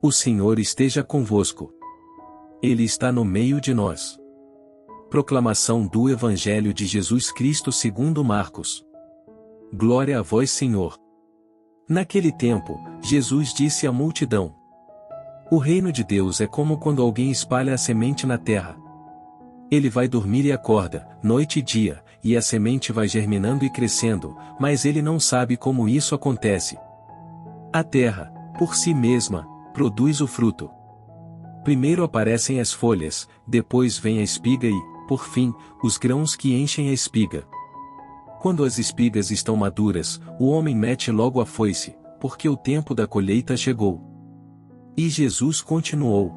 O Senhor esteja convosco. Ele está no meio de nós. Proclamação do Evangelho de Jesus Cristo segundo Marcos. Glória a vós, Senhor. Naquele tempo, Jesus disse à multidão: O reino de Deus é como quando alguém espalha a semente na terra. Ele vai dormir e acorda, noite e dia, e a semente vai germinando e crescendo, mas ele não sabe como isso acontece. A terra, por si mesma, produz o fruto. Primeiro aparecem as folhas, depois vem a espiga e, por fim, os grãos que enchem a espiga. Quando as espigas estão maduras, o homem mete logo a foice, porque o tempo da colheita chegou. E Jesus continuou: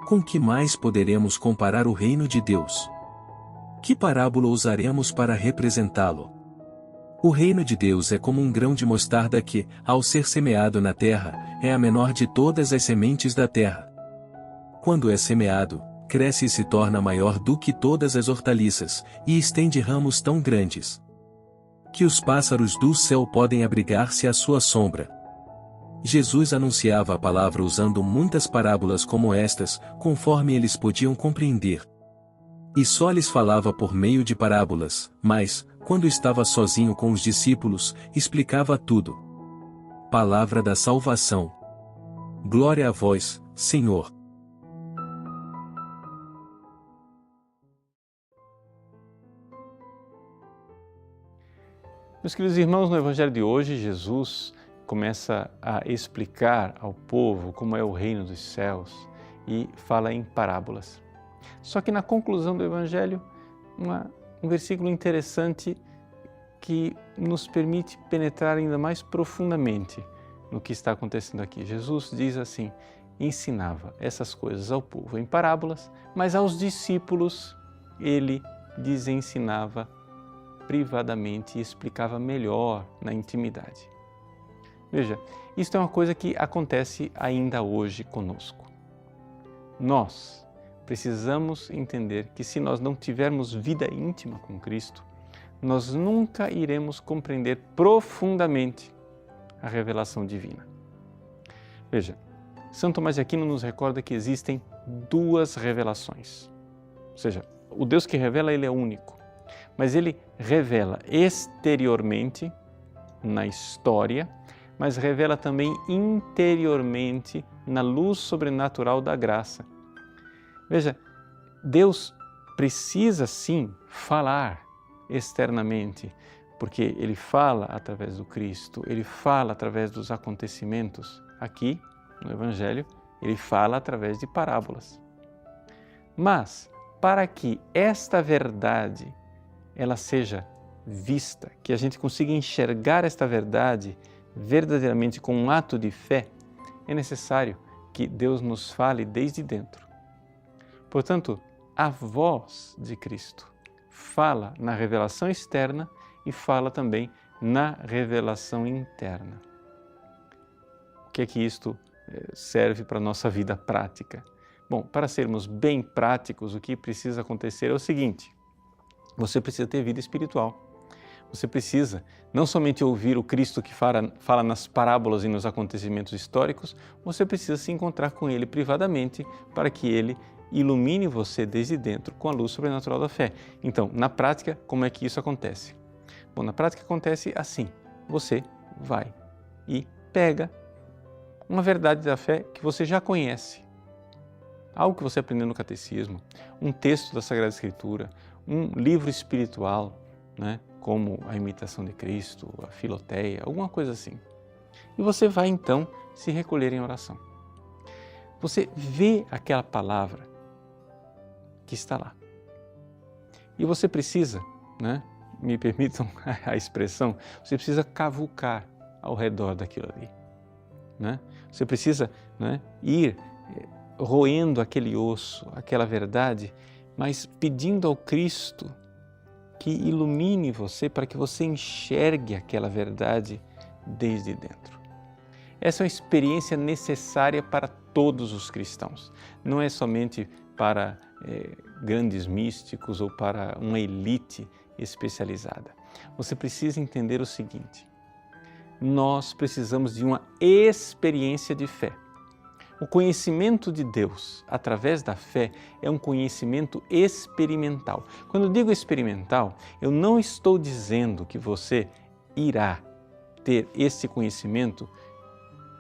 Com que mais poderemos comparar o reino de Deus? Que parábola usaremos para representá-lo? O reino de Deus é como um grão de mostarda que, ao ser semeado na terra, é a menor de todas as sementes da terra. Quando é semeado, cresce e se torna maior do que todas as hortaliças, e estende ramos tão grandes que os pássaros do céu podem abrigar-se à sua sombra. Jesus anunciava a palavra usando muitas parábolas como estas, conforme eles podiam compreender. E só lhes falava por meio de parábolas, mas, quando estava sozinho com os discípulos, explicava tudo. Palavra da salvação. Glória a vós, Senhor. Meus queridos irmãos, no Evangelho de hoje, Jesus começa a explicar ao povo como é o reino dos céus e fala em parábolas. Só que na conclusão do Evangelho, um versículo interessante que nos permite penetrar ainda mais profundamente no que está acontecendo aqui. Jesus diz assim: ensinava essas coisas ao povo em parábolas, mas aos discípulos ele desensinava privadamente e explicava melhor na intimidade. Veja, isto é uma coisa que acontece ainda hoje conosco. Nós precisamos entender que se nós não tivermos vida íntima com Cristo, nós nunca iremos compreender profundamente a revelação divina. Veja, São Tomás de Aquino nos recorda que existem duas revelações. Ou seja, o Deus que revela, ele é único. Mas ele revela exteriormente, na história, mas revela também interiormente, na luz sobrenatural da graça. Veja, Deus precisa sim falar externamente, porque ele fala através do Cristo, ele fala através dos acontecimentos. Aqui, no Evangelho, ele fala através de parábolas. Mas, para que esta verdade ela seja vista, que a gente consiga enxergar esta verdade verdadeiramente com um ato de fé, é necessário que Deus nos fale desde dentro. Portanto, a voz de Cristo fala na revelação externa e fala também na revelação interna. O que é que isto serve para a nossa vida prática? Bom, para sermos bem práticos, o que precisa acontecer é o seguinte: você precisa ter vida espiritual. Você precisa não somente ouvir o Cristo que fala nas parábolas e nos acontecimentos históricos, você precisa se encontrar com Ele privadamente para que Ele ilumine você desde dentro com a luz sobrenatural da fé. Então, na prática, como é que isso acontece? Bom, na prática acontece assim: você vai e pega uma verdade da fé que você já conhece, algo que você aprendeu no catecismo, um texto da Sagrada Escritura, um livro espiritual, né, como a Imitação de Cristo, a Filoteia, alguma coisa assim. E você vai então se recolher em oração. Você vê aquela palavra que está lá. E você precisa, né, me permitam a expressão, você precisa cavucar ao redor daquilo ali. Né? Você precisa, né, ir roendo aquele osso, aquela verdade, mas pedindo ao Cristo que ilumine você para que você enxergue aquela verdade desde dentro. Essa é uma experiência necessária para todos os cristãos. Não é somente para grandes místicos ou para uma elite especializada. Você precisa entender o seguinte: nós precisamos de uma experiência de fé. O conhecimento de Deus através da fé é um conhecimento experimental. Quando eu digo experimental, eu não estou dizendo que você irá ter esse conhecimento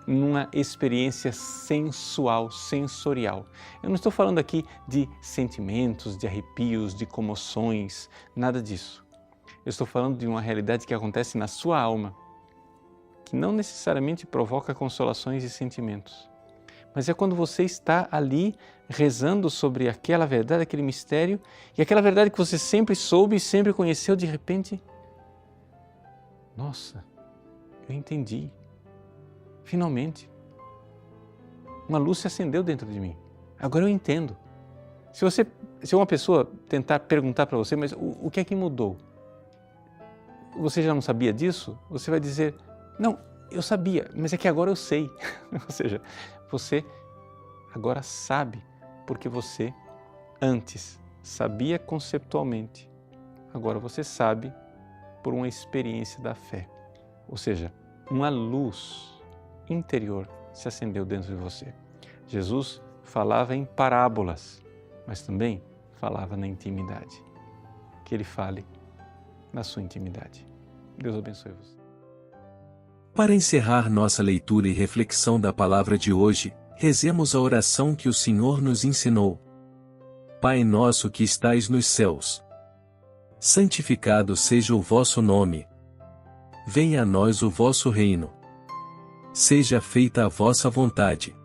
numa experiência sensual, sensorial. Eu não estou falando aqui de sentimentos, de arrepios, de comoções, nada disso. Eu estou falando de uma realidade que acontece na sua alma, que não necessariamente provoca consolações e sentimentos. Mas é quando você está ali rezando sobre aquela verdade, aquele mistério, e aquela verdade que você sempre soube e sempre conheceu, de repente, nossa, eu entendi. Finalmente, uma luz se acendeu dentro de mim. Agora eu entendo. Se uma pessoa tentar perguntar para você, mas o que é que mudou? Você já não sabia disso? Você vai dizer, não, eu sabia, mas é que agora eu sei. Ou seja, você agora sabe porque você antes sabia conceptualmente. Agora você sabe por uma experiência da fé. Ou seja, uma luz interior se acendeu dentro de você. Jesus falava em parábolas, mas também falava na intimidade. Que Ele fale na sua intimidade. Deus abençoe você. Para encerrar nossa leitura e reflexão da palavra de hoje, rezemos a oração que o Senhor nos ensinou. Pai nosso que estais nos céus, santificado seja o vosso nome. Venha a nós o vosso reino. Seja feita a vossa vontade,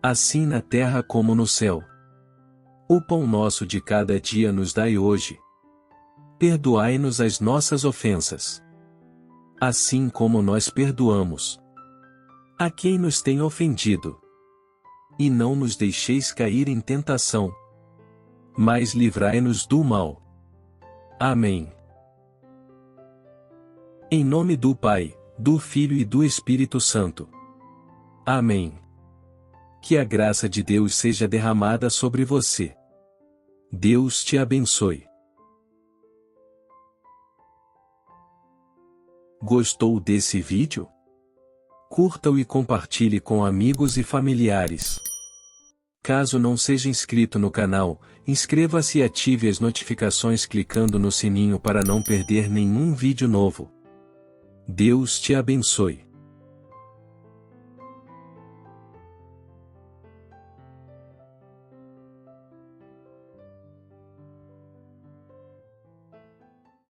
assim na terra como no céu. O pão nosso de cada dia nos dai hoje. Perdoai-nos as nossas ofensas, assim como nós perdoamos a quem nos tem ofendido. E não nos deixeis cair em tentação, mas livrai-nos do mal. Amém. Em nome do Pai, do Filho e do Espírito Santo. Amém. Que a graça de Deus seja derramada sobre você. Deus te abençoe. Gostou desse vídeo? Curta-o e compartilhe com amigos e familiares. Caso não seja inscrito no canal, inscreva-se e ative as notificações clicando no sininho para não perder nenhum vídeo novo. Deus te abençoe.